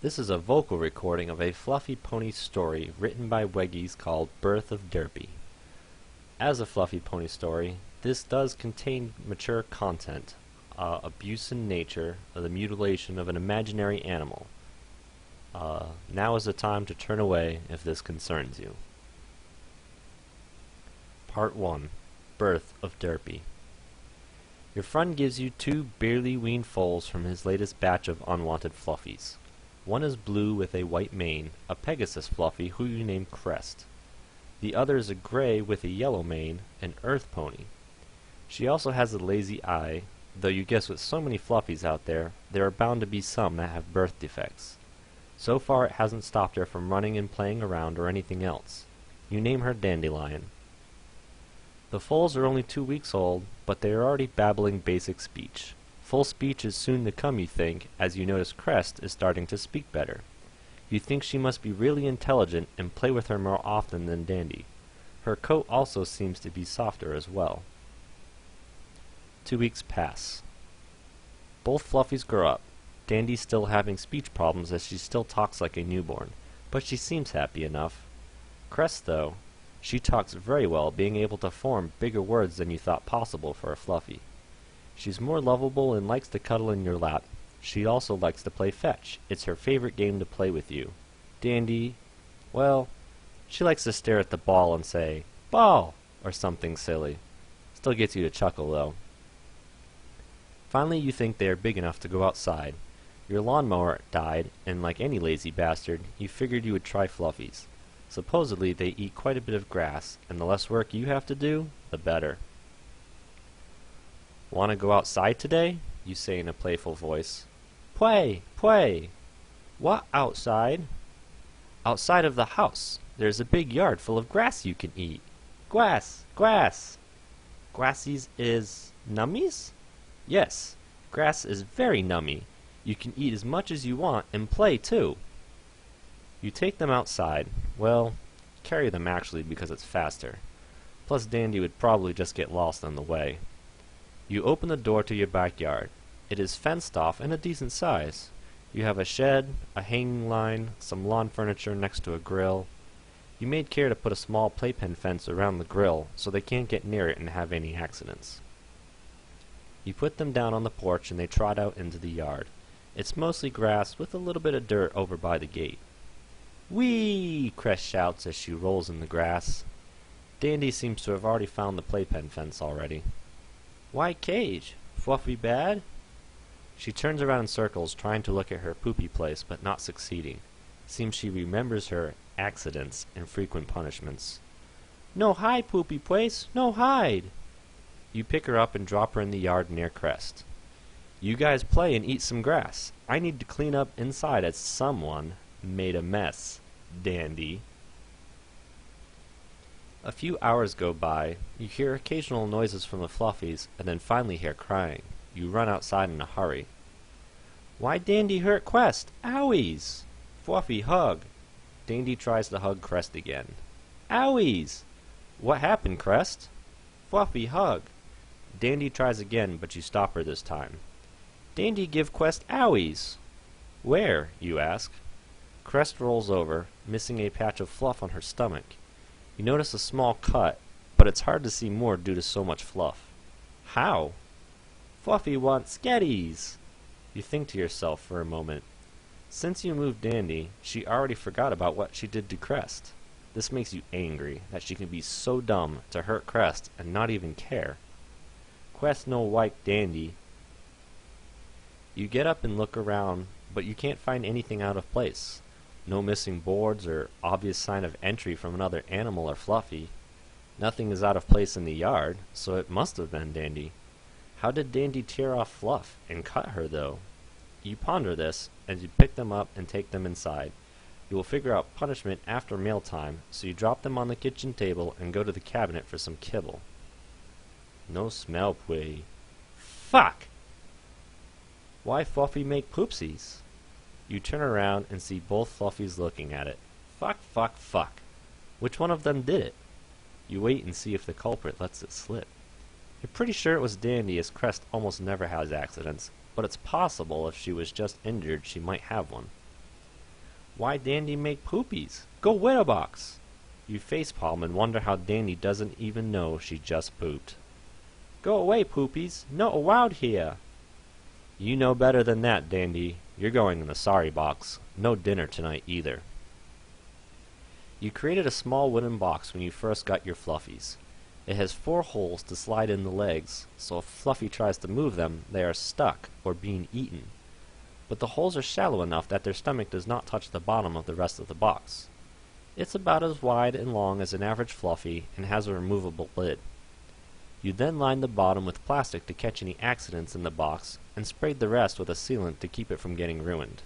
This is a vocal recording of a Fluffy Pony story written by Weggies called Birth of Derpy. As a Fluffy Pony story, this does contain mature content, abuse in nature, the mutilation of an imaginary animal. Now is the time to turn away if this concerns you. Part 1. Birth of Derpy. Your friend gives you two barely weaned foals from his latest batch of unwanted fluffies. One is blue with a white mane, a Pegasus fluffy who you named Crest. The other is a gray with a yellow mane, an Earth pony. She also has a lazy eye, though you guess with so many fluffies out there are bound to be some that have birth defects. So far it hasn't stopped her from running and playing around or anything else. You name her Dandelion. The foals are only 2 weeks old, but they are already babbling basic speech. Full speech is soon to come, you think, as you notice Crest is starting to speak better. You think she must be really intelligent and play with her more often than Dandy. Her coat also seems to be softer as well. 2 weeks pass. Both fluffies grow up. Dandy's still having speech problems as she still talks like a newborn, but she seems happy enough. Crest, though, she talks very well, being able to form bigger words than you thought possible for a fluffy. She's more lovable and likes to cuddle in your lap. She also likes to play fetch. It's her favorite game to play with you. Dandy, well, she likes to stare at the ball and say, "Ball!" or something silly. Still gets you to chuckle, though. Finally, you think they are big enough to go outside. Your lawnmower died, and like any lazy bastard, you figured you would try fluffies. Supposedly, they eat quite a bit of grass, and the less work you have to do, the better. "Want to go outside today?" you say in a playful voice. "Play, play." "What outside?" "Outside of the house. There's a big yard full of grass you can eat." "Grass, grass." "Grassies is nummies?" "Yes, grass is very nummy. You can eat as much as you want and play too." You take them outside. Well, carry them actually because it's faster. Plus Dandy would probably just get lost on the way. You open the door to your backyard. It is fenced off and a decent size. You have a shed, a hanging line, some lawn furniture next to a grill. You made care to put a small playpen fence around the grill so they can't get near it and have any accidents. You put them down on the porch and they trot out into the yard. It's mostly grass with a little bit of dirt over by the gate. "Whee!" Crest shouts as she rolls in the grass. Dandy seems to have already found the playpen fence already. "Why cage? Fluffy bad?" She turns around in circles, trying to look at her poopy place, but not succeeding. Seems she remembers her accidents and frequent punishments. "No hide, poopy place, no hide." You pick her up and drop her in the yard near Crest. "You guys play and eat some grass. I need to clean up inside as someone made a mess, Dandy." A few hours go by. You hear occasional noises from the fluffies, and then finally hear crying. You run outside in a hurry. "Why Dandy hurt Quest? Owies!" "Fluffy, hug." Dandy tries to hug Crest again. "Owies!" "What happened, Crest?" "Fluffy, hug." Dandy tries again, but you stop her this time. "Dandy give Quest owies." "Where?" you ask. Crest rolls over, missing a patch of fluff on her stomach. You notice a small cut, but it's hard to see more due to so much fluff. "How?" "Fluffy wants sketties." You think to yourself for a moment. Since you moved Dandy, she already forgot about what she did to Crest. This makes you angry, that she can be so dumb to hurt Crest and not even care. Quest no like Dandy. You get up and look around, but you can't find anything out of place. No missing boards or obvious sign of entry from another animal or fluffy. Nothing is out of place in the yard, so it must have been Dandy. How did Dandy tear off Fluff and cut her, though? You ponder this, and you pick them up and take them inside. You will figure out punishment after mealtime, so you drop them on the kitchen table and go to the cabinet for some kibble. No smell, pwee. Fuck! Why Fluffy make poopsies? You turn around and see both fluffies looking at it. Fuck, fuck, fuck. Which one of them did it? You wait and see if the culprit lets it slip. You're pretty sure it was Dandy, as Crest almost never has accidents, but it's possible if she was just injured she might have one. Why Dandy make poopies? Go Witterbox! You facepalm and wonder how Dandy doesn't even know she just pooped. Go away, poopies! No allowed here! You know better than that, Dandy. You're going in the sorry box. No dinner tonight either. You created a small wooden box when you first got your fluffies. It has 4 holes to slide in the legs, so if Fluffy tries to move them, they are stuck or being eaten. But the holes are shallow enough that their stomach does not touch the bottom of the rest of the box. It's about as wide and long as an average Fluffy and has a removable lid. You then lined the bottom with plastic to catch any accidents in the box and sprayed the rest with a sealant to keep it from getting ruined.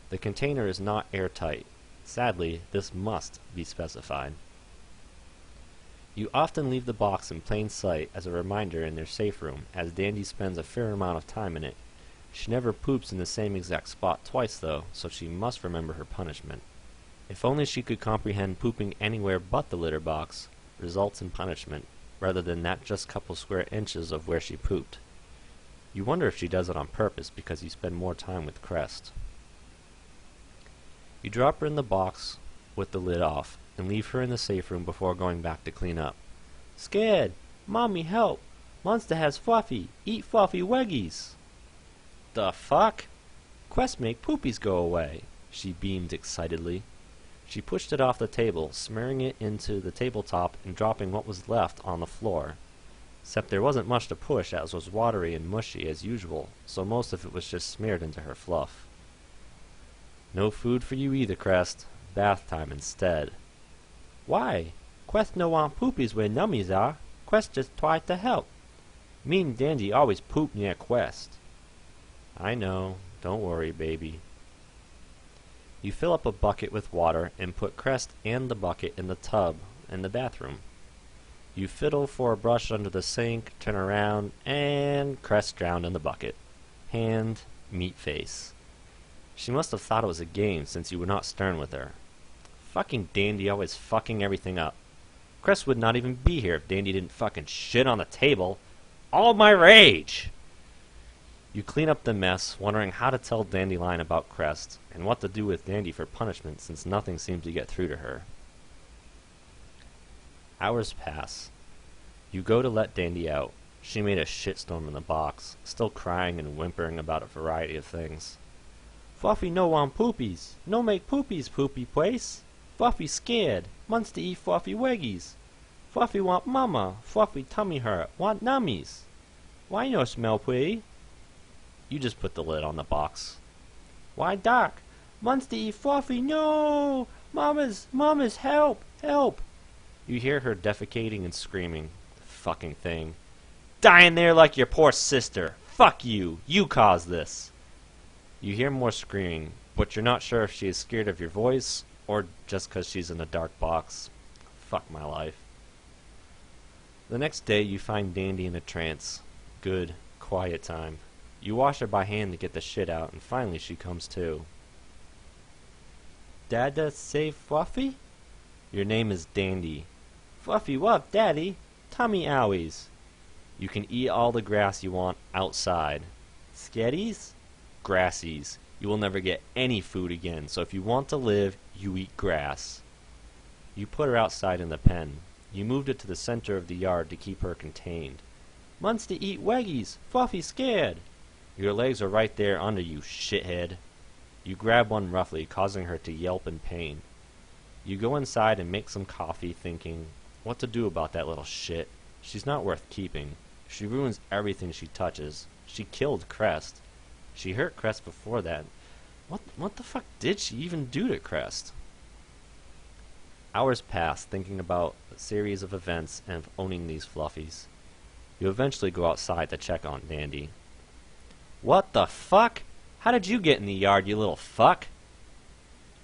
The container is not airtight. Sadly, this must be specified. You often leave the box in plain sight as a reminder in their safe room, as Dandy spends a fair amount of time in it. She never poops in the same exact spot twice, though, so she must remember her punishment. If only she could comprehend pooping anywhere but the litter box results in punishment, rather than that just couple square inches of where she pooped. You wonder if she does it on purpose because you spend more time with Crest. You drop her in the box with the lid off, and leave her in the safe room before going back to clean up. Scared! Mommy, help! Monster has Fluffy! Eat Fluffy Weggies! The fuck? Quest make poopies go away! She beamed excitedly. She pushed it off the table, smearing it into the tabletop and dropping what was left on the floor. Except there wasn't much to push, as it was watery and mushy as usual, so most of it was just smeared into her fluff. No food for you either, Crest. Bath time instead. Why? Quest no want poopies where nummies are. Quest just tried to help. Me and Dandy always poop near Quest. I know. Don't worry, baby. You fill up a bucket with water and put Crest and the bucket in the tub in the bathroom. You fiddle for a brush under the sink, turn around, and Crest drowned in the bucket. Hand, meat face. She must have thought it was a game since you were not stern with her. Fucking Dandy always fucking everything up. Crest would not even be here if Dandy didn't fucking shit on the table. All my rage! You clean up the mess, wondering how to tell Dandelion about Crest, and what to do with Dandy for punishment since nothing seems to get through to her. Hours pass. You go to let Dandy out. She made a shitstorm in the box, still crying and whimpering about a variety of things. Fluffy no want poopies. No make poopies, poopy place. Fluffy scared. Wants to eat Fluffy Weggies. Fluffy want mama. Fluffy tummy hurt. Want nummies. Why no smell pretty? You just put the lid on the box. Why Doc? Wants to eat Fluffy. No! Mamas, help! Help! You hear her defecating and screaming. Fucking thing. Dying there like your poor sister. Fuck you. You caused this. You hear more screaming, but you're not sure if she is scared of your voice or just because she's in a dark box. Fuck my life. The next day you find Dandy in a trance. Good, quiet time. You wash her by hand to get the shit out, and finally she comes to. Dada say Fluffy? Your name is Dandy. Fluffy what, Daddy? Tummy owies. You can eat all the grass you want outside. Sketties? Grassies. You will never get any food again, so if you want to live, you eat grass. You put her outside in the pen. You moved it to the center of the yard to keep her contained. Wants to eat Weggies. Fluffy scared. Your legs are right there under you, shithead. You grab one roughly, causing her to yelp in pain. You go inside and make some coffee, thinking what to do about that little shit. She's not worth keeping. She ruins everything she touches. She killed Crest. She hurt Crest before that. What the fuck did she even do to Crest? Hours pass thinking about a series of events and of owning these fluffies. You eventually go outside to check on Dandy. What the fuck? How did you get in the yard, you little fuck?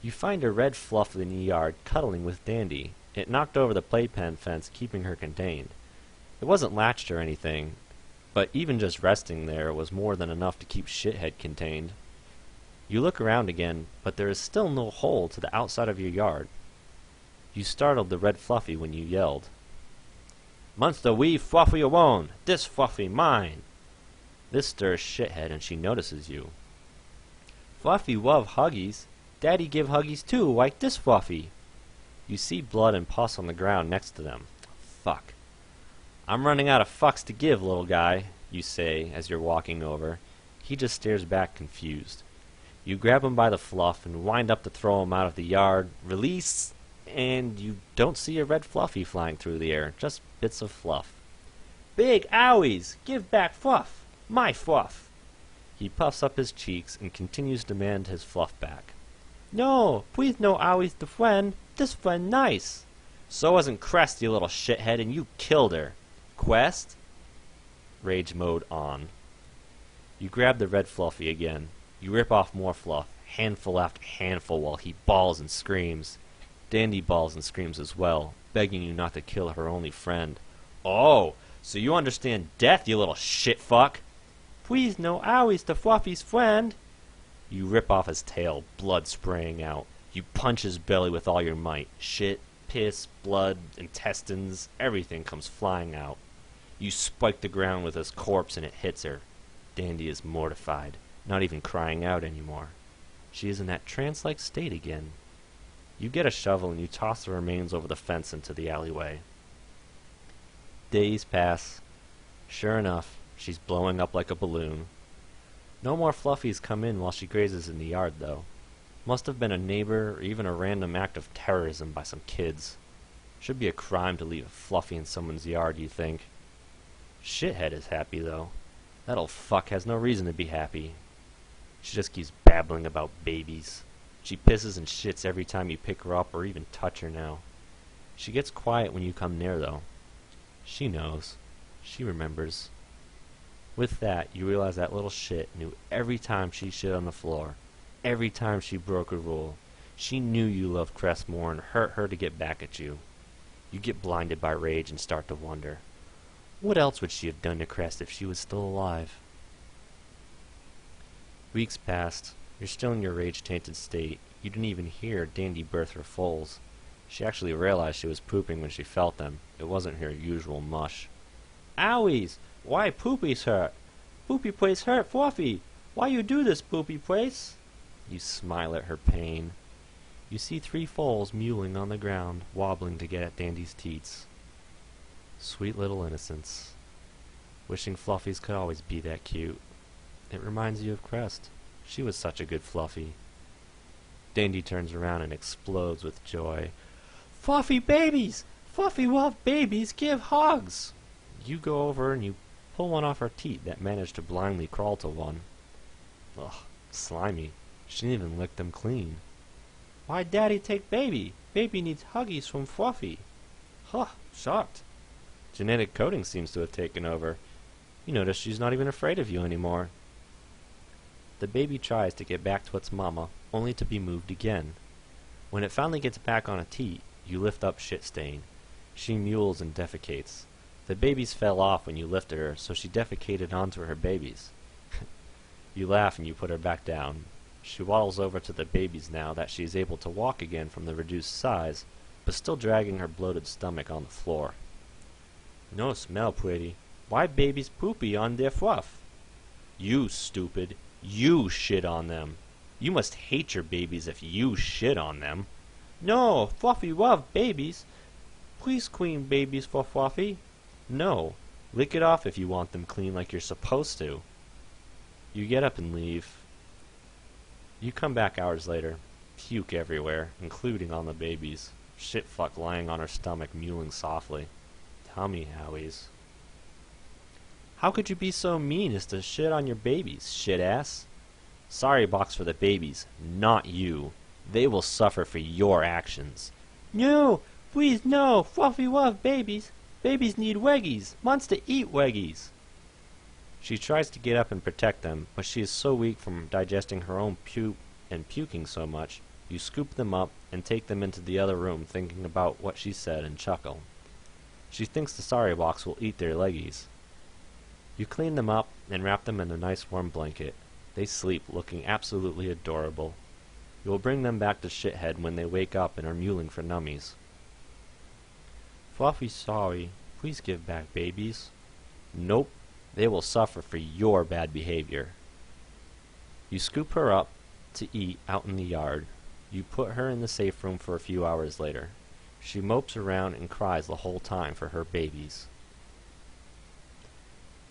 You find a red fluff in the yard cuddling with Dandy. It knocked over the playpen fence, keeping her contained. It wasn't latched or anything, but even just resting there was more than enough to keep Shithead contained. You look around again, but there is still no hole to the outside of your yard. You startled the red Fluffy when you yelled. Monster we Fluffy alone! This Fluffy mine! This stirs Shithead and she notices you. Fluffy love Huggies. Daddy give Huggies too, like this Fluffy. You see blood and pus on the ground next to them. Fuck. I'm running out of fucks to give, little guy, you say as you're walking over. He just stares back confused. You grab him by the fluff and wind up to throw him out of the yard, release, and you don't see a red Fluffy flying through the air, just bits of fluff. Big owies! Give back fluff! My fluff! He puffs up his cheeks and continues to demand his fluff back. No, please no owies the friend. This friend nice. So wasn't Crest, you little shithead, and you killed her. Quest? Rage mode on. You grab the red Fluffy again. You rip off more fluff, handful after handful, while he bawls and screams. Dandy bawls and screams as well, begging you not to kill her only friend. Oh, so you understand death, you little shitfuck. Please no owies to Fluffy's friend. You rip off his tail, blood spraying out. You punch his belly with all your might. Shit, piss, blood, intestines, everything comes flying out. You spike the ground with his corpse and it hits her. Dandy is mortified, not even crying out anymore. She is in that trance-like state again. You get a shovel and you toss the remains over the fence into the alleyway. Days pass. Sure enough, she's blowing up like a balloon. No more Fluffies come in while she grazes in the yard, though. Must have been a neighbor or even a random act of terrorism by some kids. Should be a crime to leave a Fluffy in someone's yard, you think. Shithead is happy, though. That old fuck has no reason to be happy. She just keeps babbling about babies. She pisses and shits every time you pick her up or even touch her now. She gets quiet when you come near, though. She knows. She remembers. With that, you realize that little shit knew every time she shit on the floor. Every time she broke a rule. She knew you loved Crest more and hurt her to get back at you. You get blinded by rage and start to wonder. What else would she have done to Crest if she was still alive? Weeks passed. You're still in your rage-tainted state. You didn't even hear Dandy birth her foals. She actually realized she was pooping when she felt them. It wasn't her usual mush. Owies! Why Poopy's hurt? Poopy place hurt, Fluffy! Why you do this, Poopy place? You smile at her pain. You see 3 foals mewling on the ground, wobbling to get at Dandy's teats. Sweet little innocence. Wishing Fluffies could always be that cute. It reminds you of Crest. She was such a good Fluffy. Dandy turns around and explodes with joy. Fluffy babies! Fluffy love babies! Give hugs! You go over and you pull one off her teat that managed to blindly crawl to one. Ugh, slimy. She didn't even lick them clean. Why Daddy take baby? Baby needs huggies from Fluffy. Huh, shocked. Genetic coding seems to have taken over. You notice she's not even afraid of you anymore. The baby tries to get back to its mama, only to be moved again. When it finally gets back on a teat, you lift up Shitstain. She mewls and defecates. The babies fell off when you lifted her, so she defecated onto her babies. You laugh and you put her back down. She waddles over to the babies now that she is able to walk again from the reduced size, but still dragging her bloated stomach on the floor. No smell pretty. Why babies poopy on their fluff? You stupid. You shit on them. You must hate your babies if you shit on them. No, Fluffy love babies. Please clean babies for Fluffy. No, lick it off if you want them clean like you're supposed to. You get up and leave. You come back hours later. Puke everywhere, including on the babies. Shitfuck lying on her stomach, mewling softly. Tummy howies. How could you be so mean as to shit on your babies, shit-ass? Sorry box for the babies, not you. They will suffer for your actions. No, please no, Fluffy love babies. Babies need Weggies. Monster eat Weggies. She tries to get up and protect them, but she is so weak from digesting her own puke and puking so much, you scoop them up and take them into the other room thinking about what she said and chuckle. She thinks the sorry box will eat their leggies. You clean them up and wrap them in a nice warm blanket. They sleep, looking absolutely adorable. You will bring them back to Shithead when they wake up and are mewling for nummies. Fluffy sorry, please give back babies. Nope, they will suffer for your bad behavior. You scoop her up to eat out in the yard. You put her in the safe room for a few hours later. She mopes around and cries the whole time for her babies.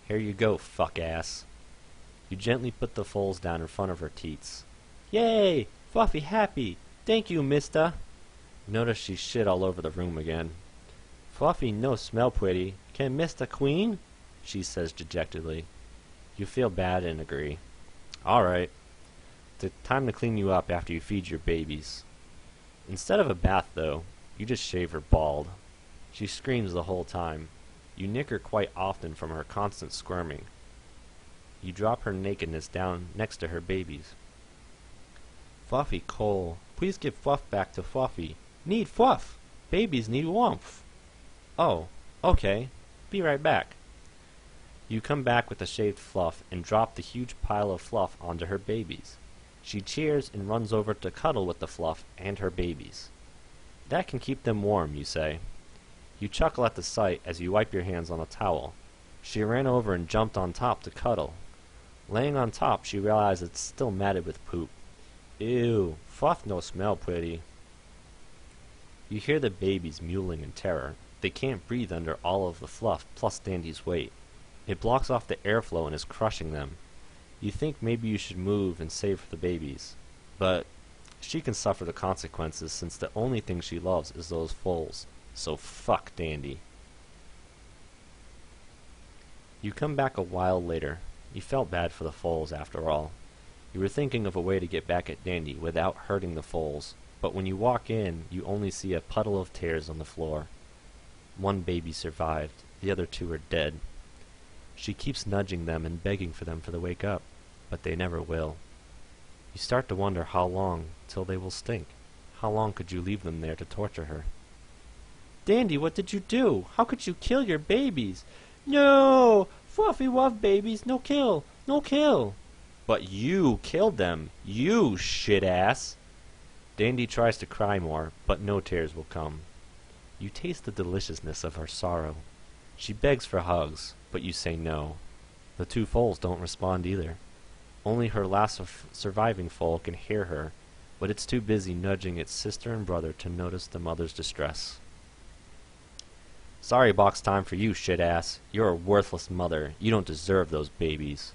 Here you go, fuck ass. You gently put the foals down in front of her teats. Yay! Fluffy happy! Thank you, mister! Notice she shit all over the room again. Fluffy no smell pretty. Can Mr. Queen? She says dejectedly. You feel bad and agree. Alright. Time to clean you up after you feed your babies. Instead of a bath, though, you just shave her bald. She screams the whole time. You nick her quite often from her constant squirming. You drop her nakedness down next to her babies. Fluffy Cole, please give Fluff back to Fluffy. Need Fluff! Babies need warmth. Oh, okay. Be right back. You come back with the shaved Fluff and drop the huge pile of fluff onto her babies. She cheers and runs over to cuddle with the Fluff and her babies. That can keep them warm, you say. You chuckle at the sight as you wipe your hands on a towel. She ran over and jumped on top to cuddle. Laying on top, she realizes it's still matted with poop. Ew, Fluff no smell pretty. You hear the babies mewling in terror. They can't breathe under all of the fluff plus Dandy's weight. It blocks off the airflow and is crushing them. You think maybe you should move and save the babies. But she can suffer the consequences since the only thing she loves is those foals. So fuck Dandy. You come back a while later. You felt bad for the foals after all. You were thinking of a way to get back at Dandy without hurting the foals. But when you walk in, you only see a puddle of tears on the floor. One baby survived. The other two are dead. She keeps nudging them and begging for them to wake up, but they never will. You start to wonder how long till they will stink. How long could you leave them there to torture her? Dandy, what did you do? How could you kill your babies? No! Fluffy love babies. No kill. No kill. But you killed them. You shit ass. Dandy tries to cry more, but no tears will come. You taste the deliciousness of her sorrow. She begs for hugs, but you say no. The two foals don't respond either. Only her last surviving foal can hear her, but it's too busy nudging its sister and brother to notice the mother's distress. Sorry box time for you, shit-ass. You're a worthless mother. You don't deserve those babies.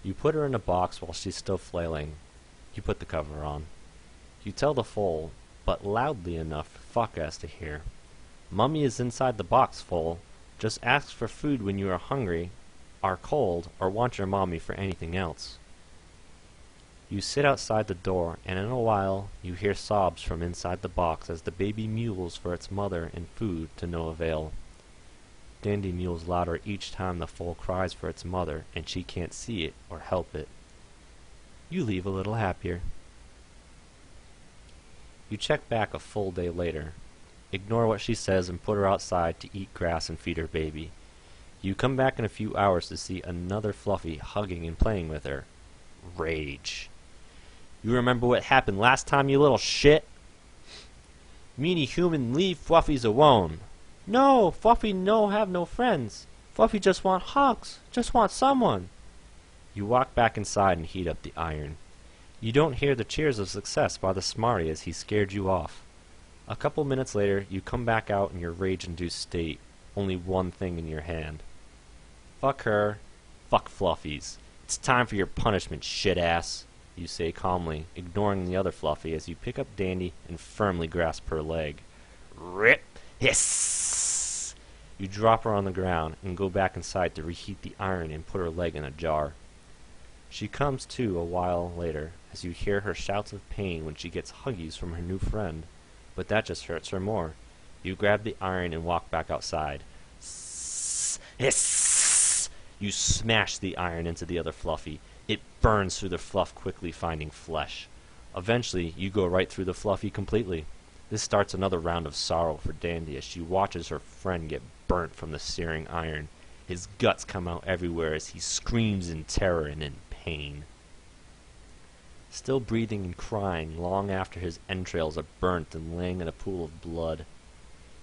You put her in a box while she's still flailing. You put the cover on. You tell the foal, but loudly enough for Fuck-ass to hear. Mummy is inside the box, foal. Just ask for food when you are hungry, are cold, or want your mommy for anything else. You sit outside the door, and in a while you hear sobs from inside the box as the baby mewls for its mother and food to no avail. Dandy mews louder each time the foal cries for its mother, and she can't see it or help it. You leave a little happier. You check back a full day later. Ignore what she says and put her outside to eat grass and feed her baby. You come back in a few hours to see another Fluffy hugging and playing with her. Rage. You remember what happened last time, you little shit? Meanie human, leave Fluffies alone. No, Fluffy no have no friends. Fluffy just want hugs. Just want someone. You walk back inside and heat up the iron. You don't hear the cheers of success by the smarty as he scared you off. A couple minutes later, you come back out in your rage-induced state, only one thing in your hand. Fuck her. Fuck Fluffies. It's time for your punishment, shit-ass, you say calmly, ignoring the other Fluffy as you pick up Dandy and firmly grasp her leg. Rip! Hiss! You drop her on the ground and go back inside to reheat the iron and put her leg in a jar. She comes to a while later as you hear her shouts of pain when she gets huggies from her new friend. But that just hurts her more. You grab the iron and walk back outside. Hiss! You smash the iron into the other Fluffy. It burns through the fluff, quickly finding flesh. Eventually, you go right through the Fluffy completely. This starts another round of sorrow for Dandy as she watches her friend get burnt from the searing iron. His guts come out everywhere as he screams in terror and in pain. Still breathing and crying long after his entrails are burnt and laying in a pool of blood.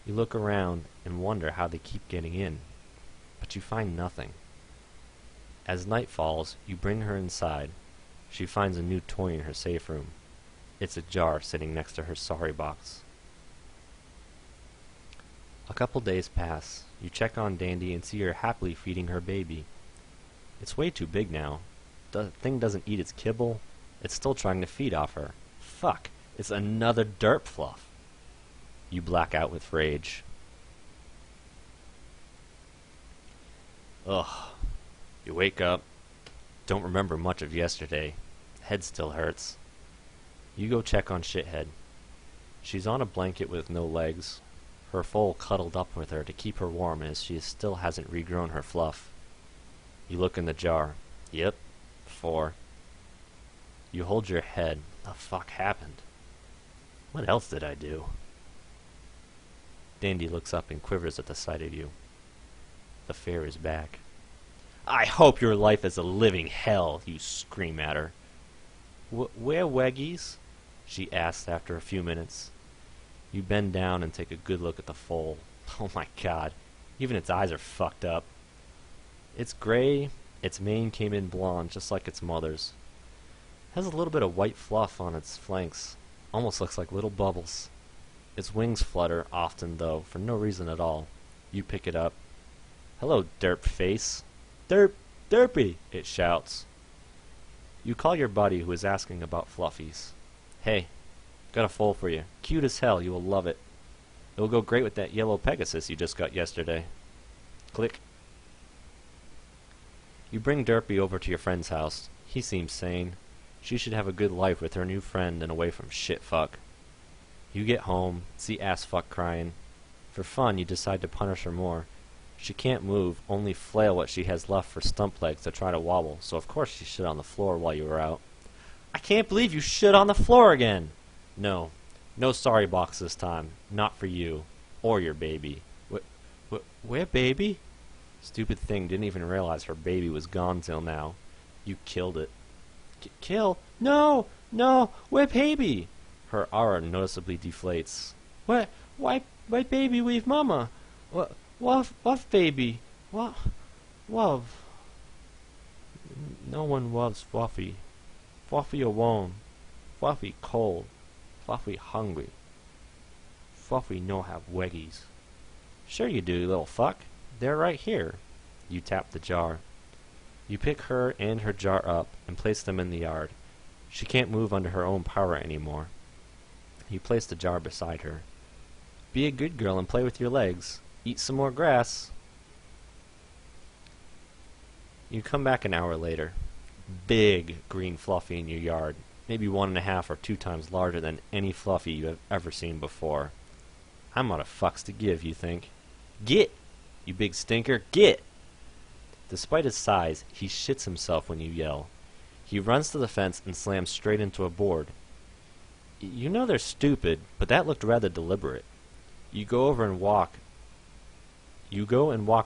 You look around and wonder how they keep getting in, but you find nothing. As night falls, you bring her inside. She finds a new toy in her safe room. It's a jar sitting next to her sorry box. A couple days pass. You check on Dandy and see her happily feeding her baby. It's way too big now. The thing doesn't eat its kibble. It's still trying to feed off her. Fuck, it's another derp fluff. You black out with rage. Ugh. You wake up. Don't remember much of yesterday. Head still hurts. You go check on Shithead. She's on a blanket with no legs. Her foal cuddled up with her to keep her warm as she still hasn't regrown her fluff. You look in the jar. Yep, 4. You hold your head. The fuck happened? What else did I do? Dandy looks up and quivers at the sight of you. The fear is back. I hope your life is a living hell, you scream at her. Where Weggies? She asks after a few minutes. You bend down and take a good look at the foal. Oh my god, even its eyes are fucked up. It's gray, its mane came in blonde just like its mother's. Has a little bit of white fluff on its flanks. Almost looks like little bubbles. Its wings flutter often though, for no reason at all. You pick it up. Hello, derp face. Derpy, it shouts. You call your buddy who is asking about fluffies. Hey, got a foal for you. Cute as hell, you will love it. It will go great with that yellow Pegasus you just got yesterday. Click. You bring Derpy over to your friend's house. He seems sane. She should have a good life with her new friend and away from shitfuck. You get home, see assfuck crying. For fun, you decide to punish her more. She can't move, only flail what she has left for stump legs to try to wobble, so of course she shit on the floor while you were out. I can't believe you shit on the floor again! No sorry box this time. Not for you. Or your baby. Where baby? Stupid thing didn't even realize her baby was gone till now. You killed it. Kill? No! Where baby? Her aura noticeably deflates. Why baby leave mama? What baby? What? Love. No one loves Fluffy. Fluffy alone. Fluffy cold. Fluffy hungry. Fluffy no have Weggies. Sure you do, you little fuck. They're right here. You tap the jar. You pick her and her jar up and place them in the yard. She can't move under her own power anymore. You place the jar beside her. Be a good girl and play with your legs. Eat some more grass. You come back an hour later. Big green Fluffy in your yard. Maybe 1.5 or 2 times larger than any Fluffy you have ever seen before. I'm out of fucks to give, you think. Get! You big stinker, get! Despite his size, he shits himself when you yell. He runs to the fence and slams straight into a board. You know they're stupid, but that looked rather deliberate. You go and walk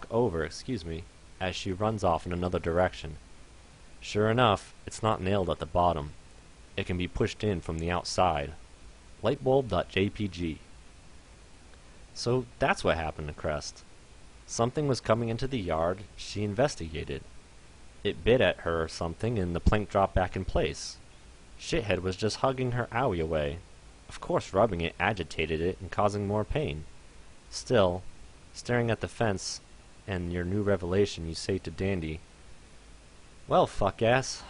over, as she runs off in another direction. Sure enough, it's not nailed at the bottom. It can be pushed in from the outside. Lightbulb.jpg. So that's what happened to Crest. Something was coming into the yard. She investigated. It bit at her or something, and the plank dropped back in place. Shithead was just hugging her owie away. Of course rubbing it agitated it and causing more pain. Still, staring at the fence and your new revelation, you say to Dandy, well, fuck ass,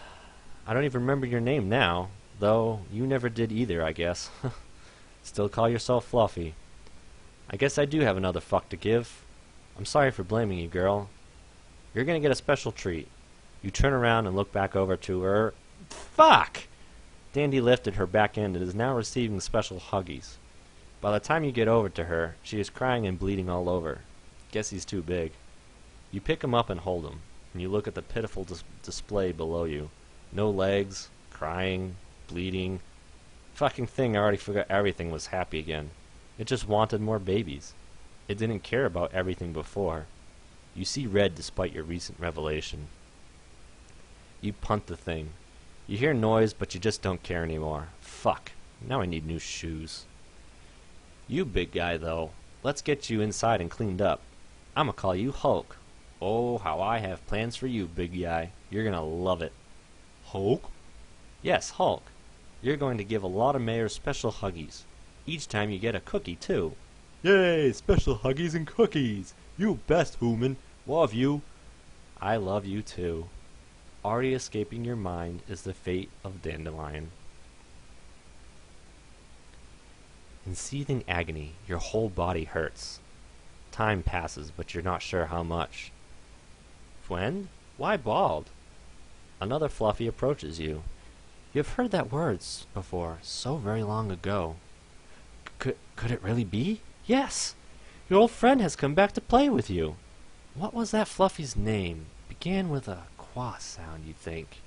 I don't even remember your name now, though you never did either, I guess. Still call yourself Fluffy. I guess I do have another fuck to give. I'm sorry for blaming you, girl. You're gonna get a special treat. You turn around and look back over to her. Fuck! Dandy lifted her back end and is now receiving special huggies. By the time you get over to her, she is crying and bleeding all over. Guess he's too big. You pick him up and hold him, and you look at the pitiful display below you. No legs, crying, bleeding. Fucking thing already forgot everything was happy again. It just wanted more babies. It didn't care about everything before. You see red despite your recent revelation. You punt the thing. You hear noise, but you just don't care anymore. Fuck. Now I need new shoes. You big guy, though. Let's get you inside and cleaned up. I'ma call you Hulk. Oh, how I have plans for you, big guy. You're gonna love it. Hulk? Yes, Hulk. You're going to give a lot of mayors special huggies. Each time you get a cookie, too. Yay, special huggies and cookies! You best, human! Love you! I love you, too. Already escaping your mind is the fate of Dandelion. In seething agony, your whole body hurts. Time passes, but you're not sure how much. When? Why bald? Another Fluffy approaches you. You have heard that words before, so very long ago. Could it really be? Yes! Your old friend has come back to play with you. What was that Fluffy's name? Began with a qua sound, you think.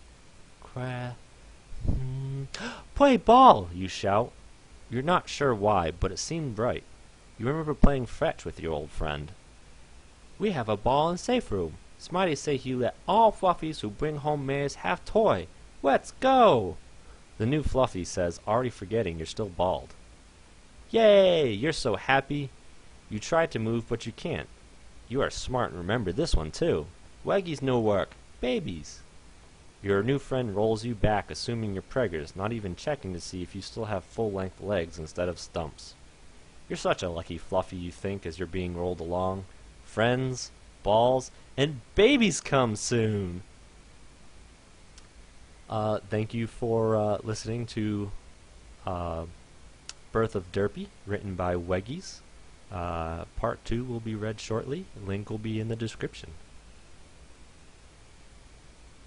Play ball, you shout. You're not sure why, but it seemed right. You remember playing fetch with your old friend. We have a ball and safe room. Smitey say he let all Fluffies who bring home mayors have toy. Let's go! The new Fluffy says, already forgetting you're still bald. Yay! You're so happy. You try to move, but you can't. You are smart and remember this one, too. Weggies no work. Babies. Your new friend rolls you back, assuming you're preggers, not even checking to see if you still have full-length legs instead of stumps. You're such a lucky Fluffy, you think, as you're being rolled along. Friends, balls, and babies come soon! Thank you for listening to Birth of Derpy, written by Weggies. Part 2 will be read shortly. Link will be in the description.